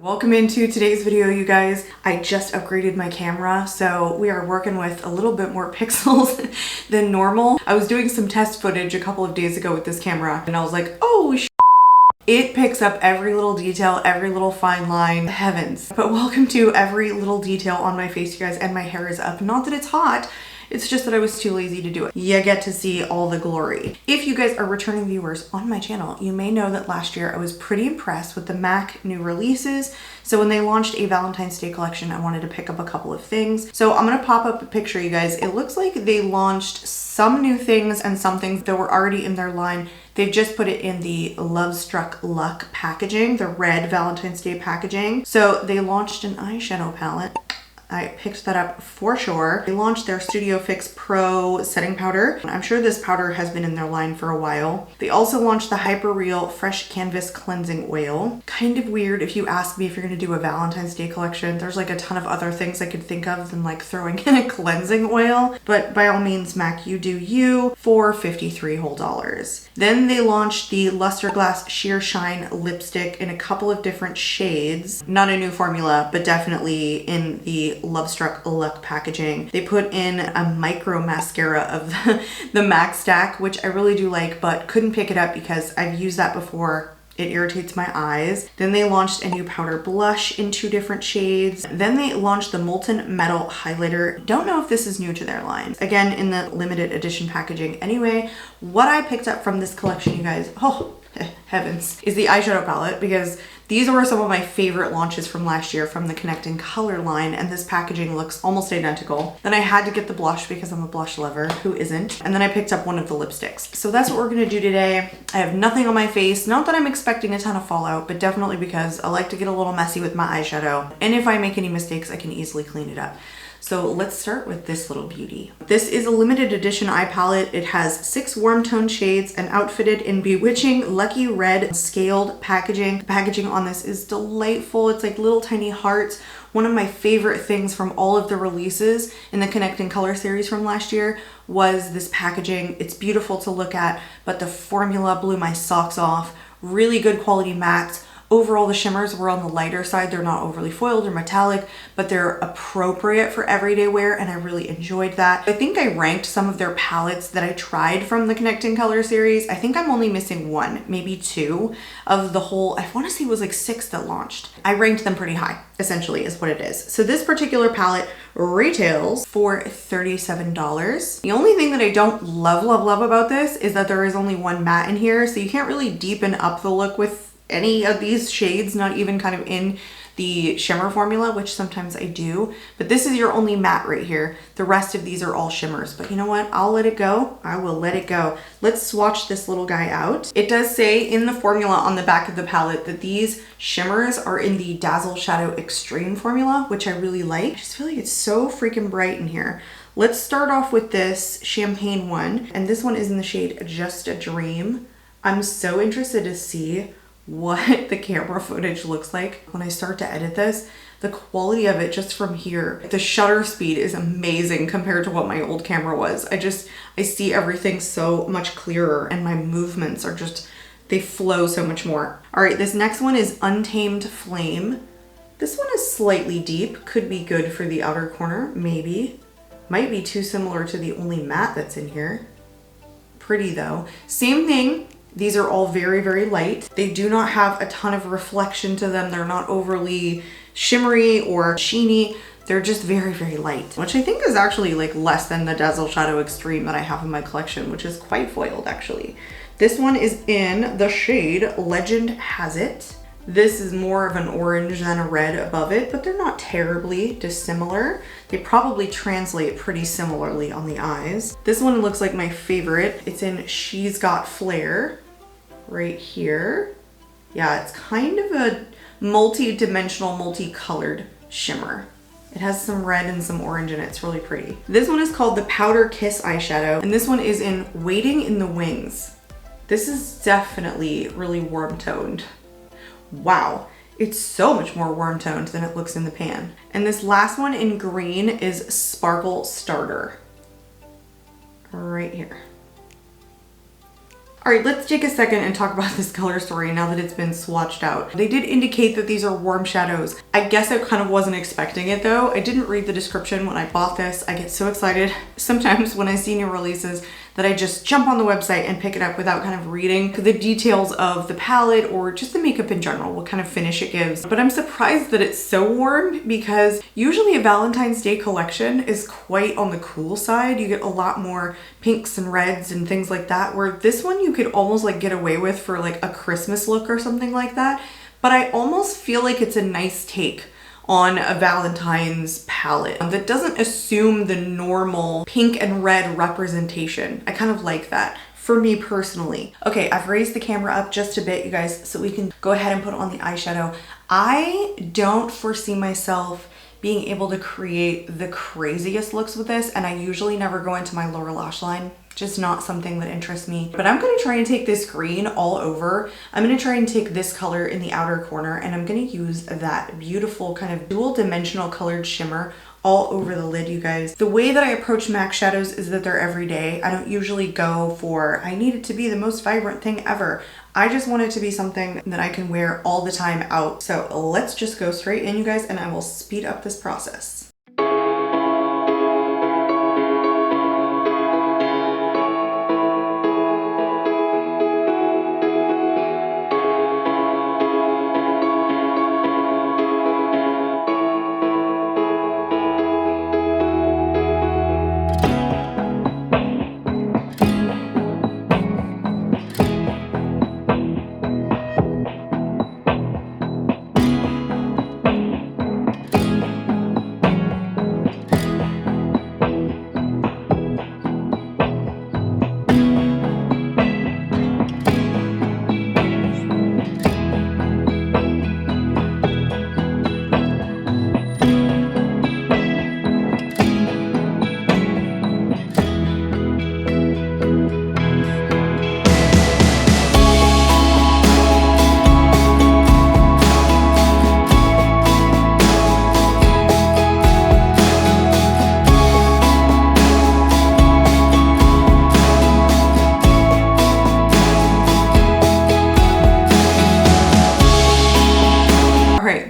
Welcome into today's video, you guys. I just upgraded my camera, so we are working with a little bit more pixels than normal. I was doing some test footage a couple of days ago with this camera, and I was like, oh sh**. It picks up every little detail, every little fine line, heavens. But welcome to every little detail on my face, you guys, and my hair is up. Not that it's hot, it's just that I was too lazy to do it. You get to see all the glory. If you guys are returning viewers on my channel, you may know that last year I was pretty impressed with the MAC new releases. So when they launched a Valentine's Day collection, I wanted to pick up a couple of things. So I'm gonna pop up a picture, you guys. It looks like they launched some new things and some things that were already in their line. They've just put it in the Love Struck Luck packaging, the red Valentine's Day packaging. So they launched an eyeshadow palette. I picked that up for sure. They launched their Studio Fix Pro setting powder. I'm sure this powder has been in their line for a while. They also launched the Hyper Real Fresh Canvas Cleansing Oil. Kind of weird if you ask me if you're gonna do a Valentine's Day collection. There's like a ton of other things I could think of than like throwing in a cleansing oil. But by all means, MAC, you do you for $53 whole. Then they launched the Luster Glass Sheer Shine lipstick in a couple of different shades. Not a new formula, but definitely in the Love Struck Luck packaging. They put in a micro mascara of the MAC stack, which I really do like, but couldn't pick it up because I've used that before. It irritates my eyes. Then they launched a new powder blush in 2 different shades. Then they launched the Molten Metal highlighter. Don't know if this is new to their line. Again, in the limited edition packaging. Anyway, what I picked up from this collection, you guys, oh, heavens, is the eyeshadow palette, because these were some of my favorite launches from last year from the Connect in Color line, and this packaging looks almost identical. Then I had to get the blush because I'm a blush lover, who isn't? And then I picked up one of the lipsticks. So that's what we're gonna do today. I have nothing on my face, not that I'm expecting a ton of fallout, but definitely because I like to get a little messy with my eyeshadow. And if I make any mistakes, I can easily clean it up. So let's start with this little beauty. This is a limited edition eye palette. It has 6 warm tone shades and outfitted in bewitching Lucky Red scaled packaging. The packaging on this is delightful. It's like little tiny hearts. One of my favorite things from all of the releases in the Connect in Color series from last year was this packaging. It's beautiful to look at, but the formula blew my socks off. Really good quality mattes. Overall, the shimmers were on the lighter side. They're not overly foiled or metallic, but they're appropriate for everyday wear, and I really enjoyed that. I think I ranked some of their palettes that I tried from the Connect in Color series. I think I'm only missing 1, maybe 2 of the whole, I want to say it was like 6 that launched. I ranked them pretty high, essentially, is what it is. So this particular palette retails for $37. The only thing that I don't love about this is that there is only 1 matte in here, so you can't really deepen up the look with any of these shades, not even kind of in the shimmer formula, which sometimes I do. But this is your only matte right here. The rest of these are all shimmers. But you know what? I'll let it go. I will let it go. Let's swatch this little guy out. It does say in the formula on the back of the palette that these shimmers are in the Dazzle Shadow Extreme formula, which I really like. I just feel like it's so freaking bright in here. Let's start off with this champagne one. And this one is in the shade Just a Dream. I'm so interested to see what the camera footage looks like when I start to edit this. The quality of it just from here, the shutter speed is amazing compared to what my old camera was. I see everything so much clearer, and my movements are just, they flow so much more. All right, this next one is Untamed Flame. This one is slightly deep, could be good for the outer corner, maybe. Might be too similar to the only matte that's in here. Pretty though. Same thing. These are all very, very light. They do not have a ton of reflection to them. They're not overly shimmery or sheeny. They're just very, very light, which I think is actually like less than the Dazzle Shadow Extreme that I have in my collection, which is quite foiled actually. This one is in the shade Legend Has It. This is more of an orange than a red above it, but they're not terribly dissimilar. They probably translate pretty similarly on the eyes. This one looks like my favorite. It's in She's Got Flair. Right here. Yeah, it's kind of a multi-dimensional, multicolored shimmer. It has some red and some orange in it. It's really pretty. This one is called the Powder Kiss eyeshadow, and this one is in Waiting in the Wings. This is definitely really warm toned. Wow, it's so much more warm toned than it looks in the pan. And this last one in green is Sparkle Starter. Right here. All right, let's take a second and talk about this color story now that it's been swatched out. They did indicate that these are warm shadows. I guess I kind of wasn't expecting it though. I didn't read the description when I bought this. I get so excited sometimes when I see new releases that I just jump on the website and pick it up without kind of reading the details of the palette or just the makeup in general, what kind of finish it gives. But I'm surprised that it's so warm because usually a Valentine's Day collection is quite on the cool side. You get a lot more pinks and reds and things like that, where this one you could almost like get away with for like a Christmas look or something like that. But I almost feel like it's a nice take on a Valentine's palette that doesn't assume the normal pink and red representation. I kind of like that for me personally. Okay, I've raised the camera up just a bit, you guys, so we can go ahead and put on the eyeshadow. I don't foresee myself being able to create the craziest looks with this, and I usually never go into my lower lash line. Just not something that interests me. But I'm gonna try and take this green all over. I'm gonna try and take this color in the outer corner, and I'm gonna use that beautiful kind of dual dimensional colored shimmer all over the lid, you guys. The way that I approach MAC shadows is that they're everyday. I don't usually go for, I need it to be the most vibrant thing ever. I just want it to be something that I can wear all the time out. So let's just go straight in, you guys, and I will speed up this process.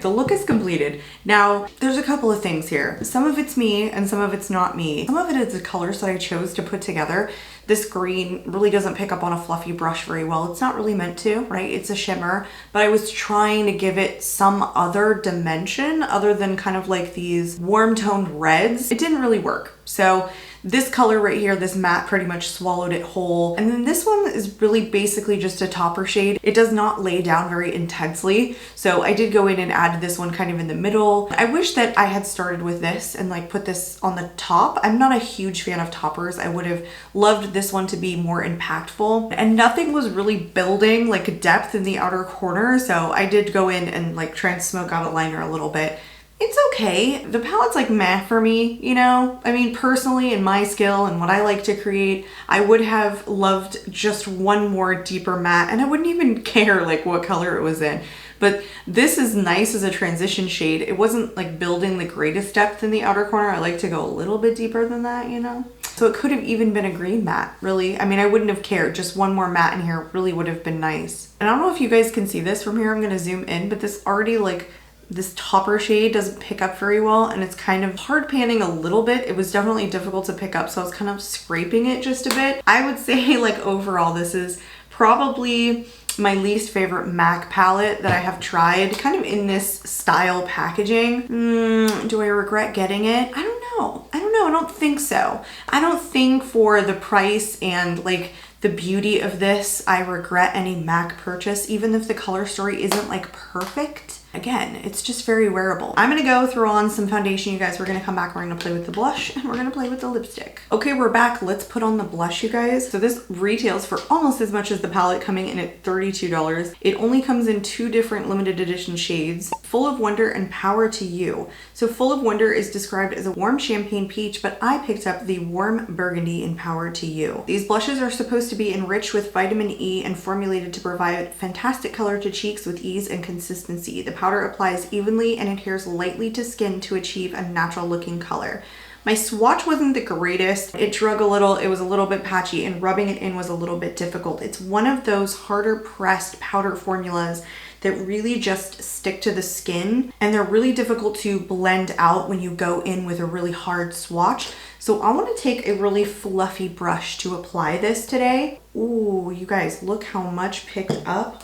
The look is completed. Now, there's a couple of things here. Some of it's me and some of it's not me. Some of it is the colors that I chose to put together. This green really doesn't pick up on a fluffy brush very well. It's not really meant to, right? It's a shimmer, but I was trying to give it some other dimension other than kind of like these warm toned reds. It didn't really work. So this color right here, this matte, pretty much swallowed it whole. And then this one is really basically just a topper shade. It does not lay down very intensely. So I did go in and add this one kind of in the middle. I wish that I had started with this and like put this on the top. I'm not a huge fan of toppers. I would have loved this one to be more impactful, and nothing was really building like depth in the outer corner. So I did go in and like try and smoke out a liner a little bit. It's okay. The palette's like meh for me, you know? I mean, personally, in my skill and what I like to create, I would have loved just one more deeper matte, and I wouldn't even care like what color it was in. But this is nice as a transition shade. It wasn't like building the greatest depth in the outer corner. I like to go a little bit deeper than that, you know? So it could have even been a green matte, really. I mean, I wouldn't have cared. Just one more matte in here really would have been nice. And I don't know if you guys can see this from here. I'm gonna zoom in, but this already like, this topper shade doesn't pick up very well, and it's kind of hard panning a little bit. It was definitely difficult to pick up, so I was kind of scraping it just a bit. I would say like overall, this is probably my least favorite MAC palette that I have tried, kind of in this style packaging. Do I regret getting it? I don't know. I don't think so. I don't think for the price and like the beauty of this, I regret any MAC purchase, even if the color story isn't like perfect. Again, it's just very wearable. I'm gonna go throw on some foundation, you guys. We're gonna come back, we're gonna play with the blush, and we're gonna play with the lipstick. Okay, we're back. Let's put on the blush, you guys. So this retails for almost as much as the palette, coming in at $32. It only comes in 2 different limited edition shades, Full of Wonder and Power to You. So Full of Wonder is described as a warm champagne peach, but I picked up the warm burgundy in Power to You. These blushes are supposed to be enriched with vitamin E and formulated to provide fantastic color to cheeks with ease and consistency. The powder applies evenly and adheres lightly to skin to achieve a natural looking color. My swatch wasn't the greatest. It drug a little, it was a little bit patchy, and rubbing it in was a little bit difficult. It's one of those harder pressed powder formulas that really just stick to the skin, and they're really difficult to blend out when you go in with a really hard swatch. So I want to take a really fluffy brush to apply this today. Ooh, you guys, look how much picked up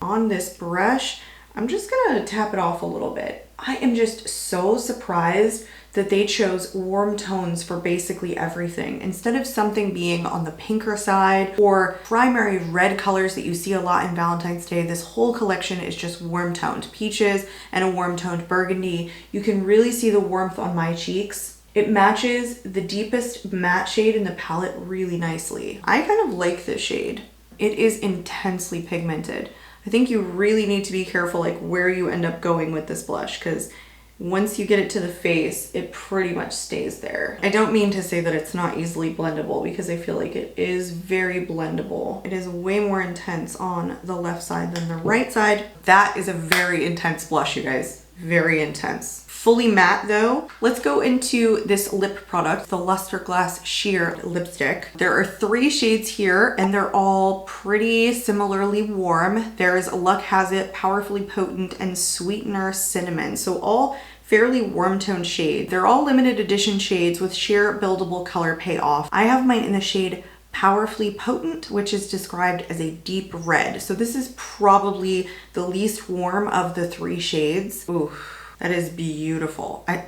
on this brush. I'm just gonna tap it off a little bit. I am just so surprised that they chose warm tones for basically everything. Instead of something being on the pinker side or primary red colors that you see a lot in Valentine's Day, this whole collection is just warm toned peaches and a warm toned burgundy. You can really see the warmth on my cheeks. It matches the deepest matte shade in the palette really nicely. I kind of like this shade. It is intensely pigmented. I think you really need to be careful like where you end up going with this blush, because once you get it to the face, it pretty much stays there. I don't mean to say that it's not easily blendable, because I feel like it is very blendable. It is way more intense on the left side than the right side. That is a very intense blush, you guys. Very intense. Fully matte though. Let's go into this lip product, the Luster Glass Sheer Lipstick. There are 3 shades here, and they're all pretty similarly warm. There's Luck Has It, Powerfully Potent, and Sweetener Cinnamon. So all fairly warm toned shades. They're all limited edition shades with sheer buildable color payoff. I have mine in the shade Powerfully Potent, which is described as a deep red. So this is probably the least warm of the 3 shades. Ooh. That is beautiful. I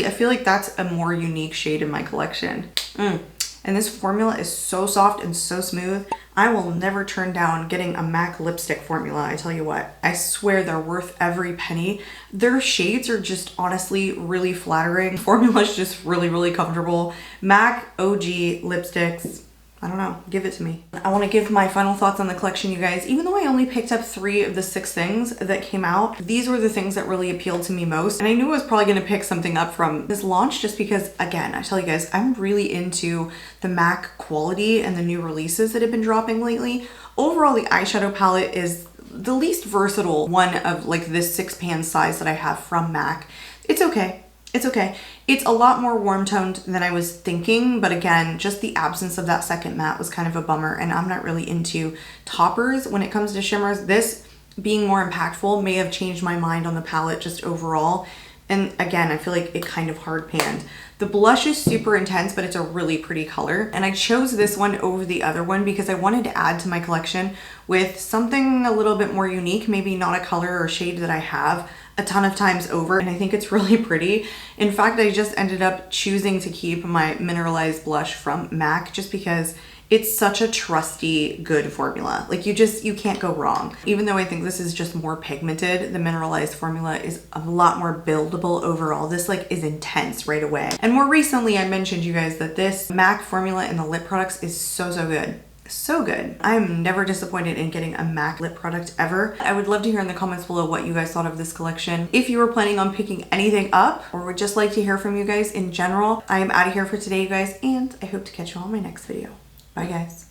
feel like that's a more unique shade in my collection. And this formula is so soft and so smooth. I will never turn down getting a MAC lipstick formula, I tell you what. I swear they're worth every penny. Their shades are just honestly really flattering. The formula is just really, really comfortable. MAC OG lipsticks. I don't know, give it to me. I want to give my final thoughts on the collection, you guys. Even though I only picked up 3 of the 6 things that came out, these were the things that really appealed to me most. And I knew I was probably going to pick something up from this launch just because, again, I tell you guys, I'm really into the MAC quality and the new releases that have been dropping lately. Overall, the eyeshadow palette is the least versatile one of like this 6-pan size that I have from MAC. It's okay. It's okay. It's a lot more warm toned than I was thinking, but again, just the absence of that second matte was kind of a bummer, and I'm not really into toppers when it comes to shimmers. This being more impactful may have changed my mind on the palette just overall, and again, I feel like it kind of hard panned. The blush is super intense, but it's a really pretty color, and I chose this one over the other one because I wanted to add to my collection with something a little bit more unique, maybe not a color or shade that I have a ton of times over, and I think it's really pretty. In fact, I just ended up choosing to keep my mineralized blush from MAC just because it's such a trusty, good formula. Like you can't go wrong. Even though I think this is just more pigmented, the mineralized formula is a lot more buildable overall. This like is intense right away. And more recently, I mentioned you guys that this MAC formula in the lip products is so good. So good. I'm never disappointed in getting a MAC lip product ever. I would love to hear in the comments below what you guys thought of this collection. If you were planning on picking anything up or would just like to hear from you guys in general. I am out of here for today, you guys, and I hope to catch you all in my next video. Bye, guys.